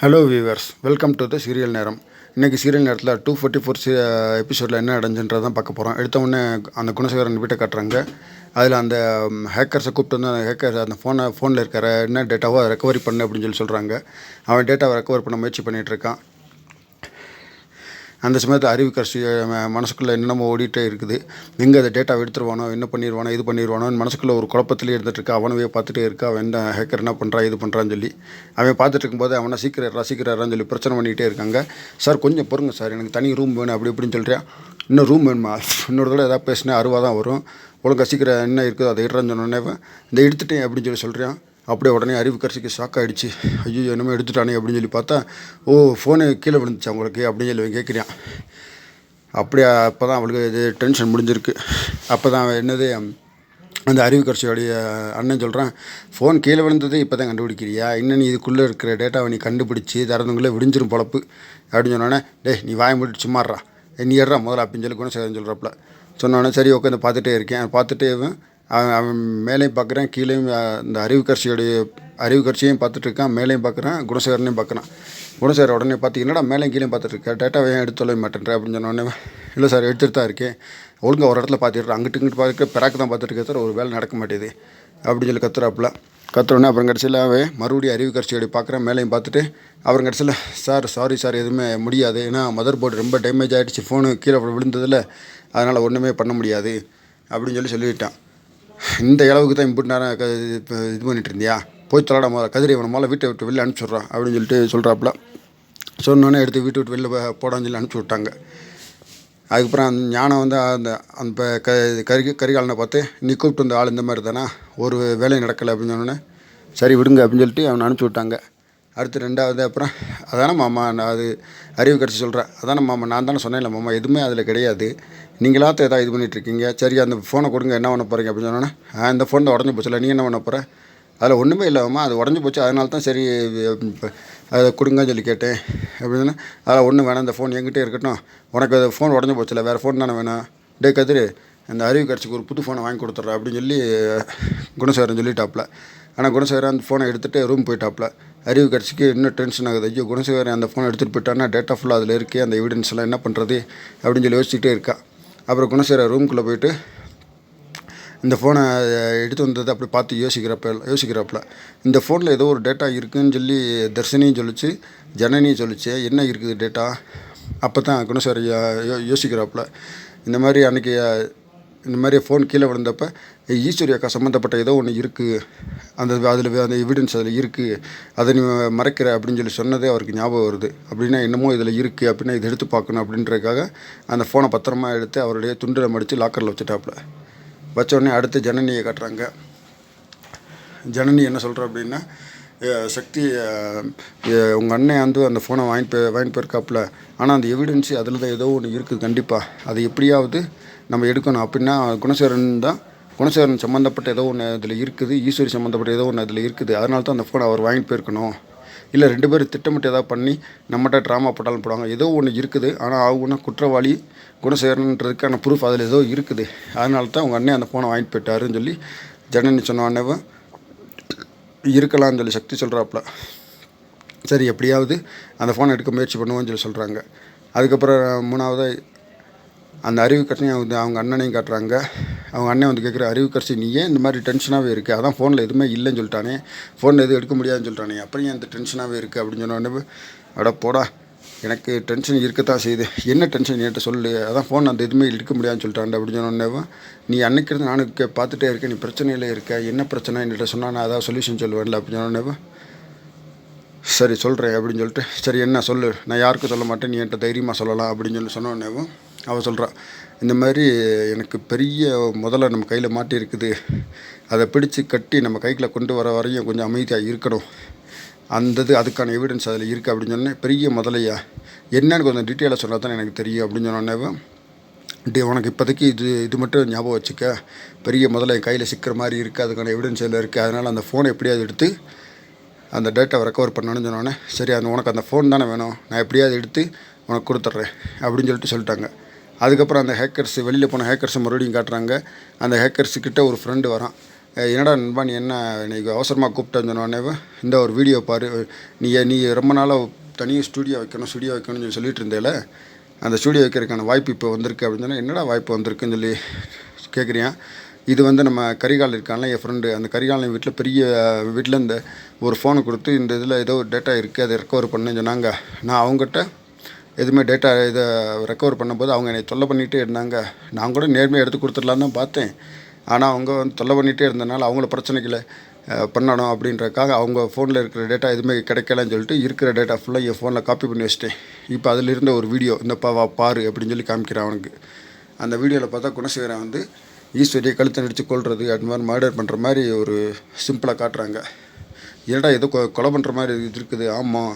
Hello viewers, welcome to the serial நேரம். இன்றைக்கி serial நேரத்தில் 244 எபிசோடில் என்ன நடந்துன்றதை தான் பார்க்க போகிறோம். எடுத்த உடனே அந்த குணசேகரன் வீட்டை காட்டுறாங்க. அதில் அந்த ஹேக்கர்ஸை கூப்பிட்டு வந்து அந்த ஹேக்கர் அந்த ஃபோனில் இருக்கிற என்ன டேட்டாவோ அதை ரெக்கவரி பண்ணு அப்படின்னு சொல்கிறாங்க. அவன் டேட்டாவை ரெக்கவர் பண்ண முயற்சி பண்ணிகிட்ருக்கான். அந்த சமயத்தில் அறிவுக்கரசி மனசுக்குள்ளே என்னென்னமோ ஓடிட்டே இருக்குது. எங்கே அந்த டேட்டாவை எடுத்துருவானோ, என்ன பண்ணிடுவானோ, இது பண்ணிடுவானோன்னு மனசுக்குள்ளே ஒரு குழப்பத்திலே இருந்துகிட்ருக்கா. அவனவே பார்த்துட்டே இருக்கா, அவன் என்ன ஹேக்கர் என்ன பண்ணுறான், இது பண்ணுறான்னு சொல்லி. அவன் பார்த்துட்டு இருக்கும்போது அவனை சீக்கிரம் சொல்லி பிரச்சனை பண்ணிகிட்டே இருக்காங்க. சார் கொஞ்சம் பொறுங்க சார், எனக்கு தனி ரூம் வேணும் அப்படி இப்படின்னு சொல்கிறேன். இன்னும் ரூம் வேணுமா, இன்னொரு தடவை எதாவது பேசினா அருவா தான் வரும், ஒழுங்காக சீக்கிரம் என்ன இருக்குதோ அதை இடுறான்னு சொன்னோடனே இந்த எடுத்துட்டேன் அப்படின்னு சொல்கிறேன். அப்படியே உடனே அறிவுக்கரசிக்கு ஷாக் ஆகிடுச்சு. ஐயோ என்னமோ எடுத்துட்டானே அப்படின்னு சொல்லி பார்த்தா, ஓ ஃபோனு கீழே விழுந்துச்சு அவங்களுக்கு அப்படின்னு சொல்லி கேட்குறான். அப்படியே அப்போ தான் அவளுக்கு இது டென்ஷன் முடிஞ்சிருக்கு. அப்போ தான் என்னது அந்த அறிவுக்கரசியோடைய அண்ணன் சொல்கிறான், ஃபோன் கீழே விழுந்தது இப்போ தான் கண்டுபிடிக்கிறியா, இன்னும் நீ இதுக்குள்ளே இருக்கிற டேட்டாவை நீ கண்டுபிடிச்சி தரதுக்குள்ளே விடிஞ்சிரும் பொழப்பு அப்படின்னு சொன்னோடனே, டேய் நீ வாய முடிட்டு சும்மாடுறா, நீ ஏறா முதல்ல அப்படின்னு சொல்லி குணசேகரன் சொல்கிறப்பல சொன்னோடனே சரி உட்காந்து பார்த்துட்டே இருக்கேன். பார்த்துட்டே அவன் மேலேயும் பார்க்குறேன், கீழேயும் இந்த அறிவுக்கரசியையும் பார்த்துட்டு இருக்கான், மேலேயும் பார்க்குறேன், குணசேகரனையும் பார்க்குறான். குணசேகர் உடனே பார்த்து என்னடா மேலேயும் கீழேயும் பார்த்துட்ருக்கேன், டேட்டாவை ஏன் எடுத்து சொல்ல மாட்டேன்ற அப்படின்னு சொன்னோடனே, இல்லை சார் எடுத்துகிட்டு தான் இருக்கேன், ஒழுங்காக ஒரு இடத்துல பார்த்துட்டு அங்கிட்டு இங்கிட்டு பார்த்துட்டு பிறகு தான் பார்த்துட்டு சார், ஒரு வேலை நடக்க மாட்டேது அப்படின்னு சொல்லி கத்துறோன்னே அப்புறம் கடைசியில் அவன் மறுபடியும் அறிவுக்கரசியோடைய பார்க்குறேன், மேலேயும் பார்த்துட்டு அப்புறம் கடைசியில் சாரி சார் எதுவுமே முடியாது, ஏன்னா மதர் போர்டு ரொம்ப டேமேஜ் ஆகிடுச்சு, ஃபோனு கீழே விழுந்ததில், அதனால் ஒன்றுமே பண்ண முடியாது அப்படின்னு சொல்லிவிட்டான். இந்த அளவுக்கு தான் இம்புட் நேரம் இது பண்ணிட்டு இருந்தியா, போய் தொலைடா முதல்ல, கதிரை இவனை முதல்ல வீட்டை விட்டு வெளில அனுப்பிச்சுட்றான் அப்படின்னு சொல்கிறாப்புல. சொன்னோன்னே எடுத்து வீட்டை விட்டு வெளில போடான்னு சொல்லி அனுப்பிச்சி விட்டாங்க. அதுக்கப்புறம் அந்த ஞானம் வந்து அந்த அந்த கரிகாலனை பார்த்து, நீ கூப்பிட்டு வந்த ஆள் இந்த மாதிரி தானே, ஒரு வேலையும் நடக்கலை அப்படின்னு சொன்னோன்னே, சரி விடுங்க அப்படின்னு சொல்லிட்டு அவனை அனுப்பிச்சி விட்டாங்க. அடுத்து ரெண்டாவது அப்புறம் அதானே மாமா, நான் அது அறிவுக்கரசி சொல்கிறேன், அதானே மாமா நான் தானே சொன்னேன்ல மாமா, எதுவுமே அதில் கிடையாது, நீங்களாத்த ஏதாவது இது பண்ணிகிட்ருக்கீங்க, சரி அந்த ஃபோனை கொடுங்க என்ன பண்ண போகிறீங்க அப்படின்னு சொன்னோன்னே, இந்த ஃபோன் தான் உடஞ்சி போச்சுல, நீ என்ன பண்ண போகிற, அதில் ஒன்றுமே இல்லாமா, அது உடஞ்சி போச்சு, அதனால தான் சரி அதை கொடுங்கன்னு சொல்லி கேட்டேன் அப்படின்னு. அதில் ஒன்றும் வேணாம், இந்த ஃபோன் என்கிட்டே இருக்கட்டும், உனக்கு அது ஃபோன் உடஞ்சி போச்சுல, வேறு ஃபோன் தானே வேணாம், டே கதிர் அந்த அறிவுக்கரசிக்கு ஒரு புது ஃபோனை வாங்கி கொடுத்துட்றேன் அப்படின்னு சொல்லி குணசேகரன் சொல்லிட்டாப்புல. ஆனால் குணசேகரன் அந்த ஃபோனை எடுத்துகிட்டு ரூம் போயிட்டாப்புல. அறிவுக்கரசிக்கு இன்னும் டென்ஷன் ஆகுது, ஐயோ குணசேகரன் அந்த ஃபோனை எடுத்துகிட்டு போயிட்டான்னா டேட்டா ஃபுல்லாக அதில் இருக்கே, அந்த எவிடன்ஸ் எல்லாம் என்ன பண்ணுறது அப்படின்னு சொல்லி யோசிச்சுட்டே இருக்கா. அப்புறம் குணசேகரன் ரூம்குள்ளே போயிட்டு இந்த ஃபோனை எடுத்து வந்தது அப்படி பார்த்து யோசிக்கிறப்பல இந்த ஃபோனில் ஏதோ ஒரு டேட்டா இருக்குதுன்னு சொல்லி தர்ஷினியும் சொல்லிச்சு, ஜனனியும் சொல்லிச்சு, என்ன இருக்குது டேட்டா. அப்போ தான் குணசேகரன் யோசிக்கிறப்பல இந்த மாதிரி அன்றைக்கி இந்த மாதிரி ஃபோன் கீழே விழுந்தப்போ ஈஸ்வரி அக்கா சம்மந்தப்பட்ட ஏதோ ஒன்று இருக்குது, அதில் அந்த எவிடன்ஸ் அதில் இருக்குது, அதை நீ மறைக்கிற அப்படின்னு சொல்லி சொன்னதே அவருக்கு ஞாபகம் வருது. அப்படின்னா என்னமோ இதில் இருக்குது, அப்படின்னா இதை எடுத்து பார்க்கணும் அப்படின்றதுக்காக அந்த ஃபோனை பத்திரமா எடுத்து அவருடைய துண்டில் மடித்து லாக்கரில் வச்சுட்டாப்புல. வச்சோடனே அடுத்து ஜனனியை காட்டுறாங்க. ஜனனி என்ன சொல்கிறா அப்படின்னா, சக்தி உங்கள் அண்ணன் வந்து அந்த ஃபோனை வாங்கிட்டு போயிருக்காப்புல, ஆனால் அந்த எவிடன்ஸு அதில் தான் ஏதோ ஒன்று இருக்குது கண்டிப்பாக, அது எப்படியாவது நம்ம எடுக்கணும், அப்படின்னா குணசேகரன் சம்மந்தப்பட்ட ஏதோ ஒன்று அதில் இருக்குது, ஈஸ்வரி சம்மந்தப்பட்ட ஏதோ ஒன்று அதில் இருக்குது, அதனால தான் அந்த ஃபோனை அவர் வாங்கிட்டு போயிருக்கணும், இல்லை ரெண்டு பேரும் திட்டமிட்டு ஏதாவது பண்ணி நம்மகிட்ட ட்ராமா போட்டாலும் போடுவாங்க, ஏதோ ஒன்று இருக்குது, ஆனால் அவங்க குற்றவாளி குணசேகரன்றதுக்கான ப்ரூஃப் அதில் ஏதோ இருக்குது, அதனால தான் உங்கள் அண்ணன் அந்த ஃபோனை வாங்கிட்டு போயிட்டாருன்னு சொல்லி ஜனனி சொன்னவனே இருக்கலாம்னு சொல்லி சக்தி சொல்கிறாப்புல. சரி எப்படியாவது அந்த ஃபோனை எடுக்க முயற்சி பண்ணுவோன்னு சொல்லி சொல்கிறாங்க. அதுக்கப்புறம் மூணாவது அந்த அறிவுக்கரசியும் அவங்க அண்ணனையும் காட்டுறாங்க. அவங்க அண்ணன் வந்து கேட்குற, அறிவுக்கரசி நீ ஏன் இந்த மாதிரி டென்ஷனாகவே இருக்குது, அதான் ஃபோனில் எதுவுமே இல்லைன்னு சொல்லிட்டானே, ஃபோனில் எதுவும் எடுக்க முடியாதுன்னு சொல்லிட்டானே, அப்புறம் ஏன் இந்த டென்ஷனாகவே இருக்குது அப்படின்னு சொன்னோடனே, அட போடா எனக்கு டென்ஷன் இருக்கத்தான் செய்யுது, என்ன டென்ஷன் என்கிட்ட சொல்லு, அதான் ஃபோன் அந்த எதுவுமே எடுக்க முடியாதுன்னு சொல்லிட்டான் அப்படின்னு சொன்னோடனே, நீ அன்னைக்கு நானும் பார்த்துட்டே இருக்கேன், நீ பிரச்சனையில் இருக்க, என்ன பிரச்சனை என்கிட்ட சொன்னால் நான் அதாவது சொல்யூஷன் சொல்லுவேன்ல அப்படின்னு சொன்னோடனே, சரி சொல்கிறேன் அப்படின்னு சொல்லிட்டு, சரி என்ன சொல்லு, நான் யாருக்கும் சொல்ல மாட்டேன், நீ என்கிட்ட தைரியமாக சொல்லலாம் அப்படின்னு சொல்லி சொன்னோடனேவும் அவள் சொல்கிறான், இந்த மாதிரி எனக்கு பெரிய முதல்ல நம்ம கையில் மாட்டி இருக்குது, அதை பிடிச்சி கட்டி நம்ம கைக்குள்ளே கொண்டு வர வரையும் கொஞ்சம் அமைதியாக இருக்கணும், அதுக்கான எவிடன்ஸ் அதில் இருக்குது அப்படின்னு சொன்னேன். பெரிய முதலையா என்னன்னு கொஞ்சம் டீட்டெயிலாக சொன்னால் தான் எனக்கு தெரியும் அப்படின்னு சொன்னோடனே, உனக்கு இப்போதைக்கு இது மட்டும் ஞாபகம் வச்சுக்க, பெரிய முதல்ல என் கையில் சிக்கிற மாதிரி இருக்குது, அதுக்கான எவிடன்ஸ் எல்லாம் இருக்குது, அதனால் அந்த ஃபோனை எப்படியாவது எடுத்து அந்த டேட்டாவை ரெக்கவர் பண்ணணும்னு சொன்னோடனே, சரி உனக்கு அந்த ஃபோன் தானே வேணும், நான் எப்படியாவது எடுத்து உனக்கு கொடுத்துட்றேன் அப்படின்னு சொல்லிட்டாங்க. அதுக்கப்புறம் அந்த ஹேக்கர்ஸ் வெளியில் போன ஹேக்கர்ஸை மறுபடியும் காட்டுறாங்க. அந்த ஹேக்கர்ஸுக்கிட்ட ஒரு ஃப்ரெண்டு வரான். என்னடா நண்பா நீ என்ன இன்னைக்கு அவசரமாக கூப்பிட்டேன்னு சொன்னோடனே இந்த ஒரு வீடியோ பாரு, நீ ரொம்ப நாளாக தனியாக ஸ்டூடியோ வைக்கணும்னு சொல்லிட்டு இருந்தேல, அந்த ஸ்டூடியோ வைக்கிறதுக்கான வாய்ப்பு இப்போ வந்திருக்கு அப்படின்னு சொன்னால், என்னடா வாய்ப்பு வந்திருக்குன்னு சொல்லி கேட்குறியான். இது வந்து நம்ம கரிகால் இருக்கான்ல என் ஃப்ரெண்டு, அந்த கரிகாலன் வீட்டில் பெரிய வீட்டில் இந்த ஒரு ஃபோனை கொடுத்து இந்த இதில் ஏதோ ஒரு டேட்டா இருக்குது அதை ரெக்கவர் பண்ணுன்னு சொன்னாங்க. நான் அவங்ககிட்ட எதுவுமே டேட்டா இதை ரெக்கவர் பண்ணும்போது அவங்க என்னை தொல்லை பண்ணிகிட்டே இருந்தாங்க. நான் கூட நேர்மையாக எடுத்து கொடுத்துடலான்னு தான் பார்த்தேன். ஆனால் அவங்க வந்து தொல்லை பண்ணிகிட்டே இருந்தனால அவங்கள பிரச்சனைகளை பண்ணணும் அப்படின்றக்காக அவங்க ஃபோனில் இருக்கிற டேட்டா எதுவுமே கிடைக்கலன்னு சொல்லிட்டு இருக்கிற டேட்டா ஃபுல்லாக என் ஃபோனில் காப்பி பண்ணி வச்சிட்டேன். இப்போ அதில் இருந்த ஒரு வீடியோ இந்த பாரு அப்படின்னு சொல்லி காமிக்கிறேன் அவனுக்கு. அந்த வீடியோவில் பார்த்தா குணசேகரன் வந்து ஈஸ்வரியை கழுத்தை நடித்து கொள்வது அது மாதிரி மர்டர் பண்ணுற மாதிரி ஒரு சிம்பிளாக காட்டுறாங்க. ஏடா ஏதோ கொலை பண்ணுற மாதிரி இது இருக்குது. ஆமாம்,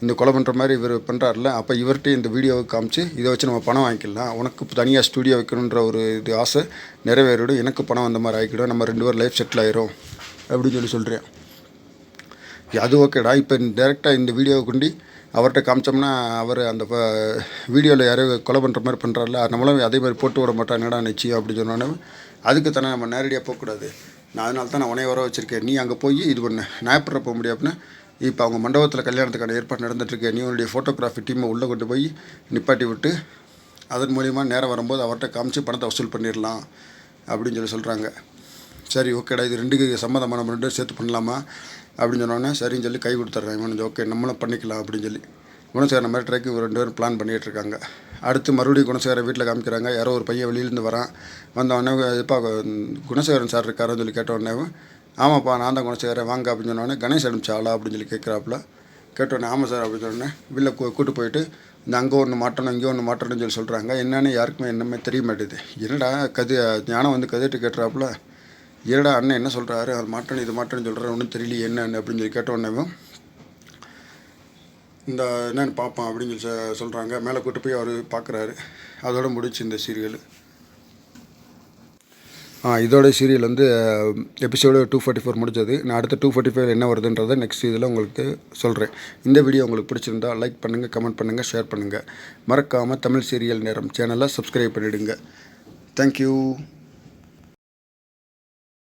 இந்த கொலை பண்ணுற மாதிரி இவர் பண்ணுறாருல, அப்போ இவர்கிட்ட இந்த வீடியோவை காமிச்சு இதை வச்சு நம்ம பணம் வாங்கிக்கலாம், உனக்கு தனியாக ஸ்டூடியோ வைக்கணுன்ற ஒரு இது ஆசை நிறைவேறிடும், எனக்கு பணம் வந்த மாதிரி ஆகிக்கிடும், நம்ம 2 பேரும் லைஃப் செட்டில் ஆயிரும் அப்படின்னு சொல்கிறேன். அது ஓகேடா. இப்போ டேரெக்டாக இந்த வீடியோவை கொண்டு அவர்கிட்ட காமிச்சோம்னா அவர் அந்த வீடியோவில் யாரோ கொலை பண்ணுற மாதிரி பண்ணுறாருல, நம்மளும் அதே மாதிரி போட்டு விட மாட்டோம், என்னடா நிச்சயம் அப்படின்னு சொன்னோன்னே அதுக்கு தானே நம்ம நேரடியாக போகக்கூடாது. நான் அதனால தான் நான் உனைய வர வச்சுருக்கேன். நீ அங்கே போய் இது பண்ண நான் எப்படி போக முடியும் அப்படின்னா, இப்போ அவங்க மண்டபத்தில் கல்யாணத்துக்கான ஏற்பாடு நடந்துகிட்ருக்கு. நீ உன்னுடைய ஃபோட்டோகிராஃபி டீமை உள்ளே கொண்டு போய் நிப்பாட்டி விட்டு அதன் மூலிமா நேரம் வரும்போது அவர்கிட்ட காமிச்சு பணத்தை வசூல் பண்ணிடலாம் அப்படின்னு சொல்கிறாங்க. சரி ஓகேடா, இது 2க்கு சம்மந்தமாக நம்ம 2 சேர்த்து பண்ணலாமா அப்படின்னு சொன்னோன்னே சரின்னு சொல்லி கை கொடுத்துட்றேன். இவன் ஓகே நம்மளும் பண்ணிக்கலாம் அப்படின்னு சொல்லி குணசேகரன் மாதிரி ட்ரைக்கு 2 பேரும் பிளான் பண்ணிகிட்ருக்காங்க. அடுத்து மறுபடியும் குணசேகரன் வீட்டில் காமிக்கிறாங்க. யாரோ ஒரு பையன் வெளியிலேருந்து வரான். வந்தவொடனே இப்போ குணசேகரன் சார் இருக்காருன்னு சொல்லி கேட்டவுடனே, ஆமாப்பா நான் தான் குணசேகரன் வாங்க அப்படின்னு சொன்னோடனே, கணேஷ் அனுப்பிச்சாளா அப்படின்னு சொல்லி கேட்குறாப்புல. கேட்டோடனே ஆமாம் சார் அப்படின்னு சொன்னோடனே வீட்டில் கூட்டு போயிட்டு இந்த அங்கே ஒன்று மாட்டணும் இங்கே ஒன்று மாட்டணும்னு சொல்லி சொல்கிறாங்க. என்னன்னு யாருக்குமே என்னமே தெரிய மாட்டேது. என்னடா ஞானம் வந்து கதைட்டு கேட்டுறாப்புல, ஏடா அண்ணன் என்ன சொல்கிறாரு, அது மாட்டணும் இது மாட்டணும்னு சொல்கிறாரு, ஒன்றும் தெரியல என்னன்னு அப்படின்னு சொல்லி கேட்டவுடனே இந்த என்னென்னு பார்ப்பான் அப்படின்னு சொல்லி சொல்கிறாங்க. மேலே கூட்டு போய் அவர் பார்க்குறாரு. அதோட முடிச்சு இந்த சீரியல். இதோட சீரியல் வந்து எபிசோடு 244 முடிஞ்சது. நான் அடுத்த 245 என்ன வருதுன்றதை நெக்ஸ்ட் இதில் உங்களுக்கு சொல்கிறேன். இந்த வீடியோ உங்களுக்கு பிடிச்சிருந்தா லைக் பண்ணுங்கள், கமெண்ட் பண்ணுங்கள், ஷேர் பண்ணுங்கள். மறக்காமல் தமிழ் சீரியல் நேரம் சேனலை சப்ஸ்கிரைப் பண்ணிவிடுங்க. தேங்க்யூ.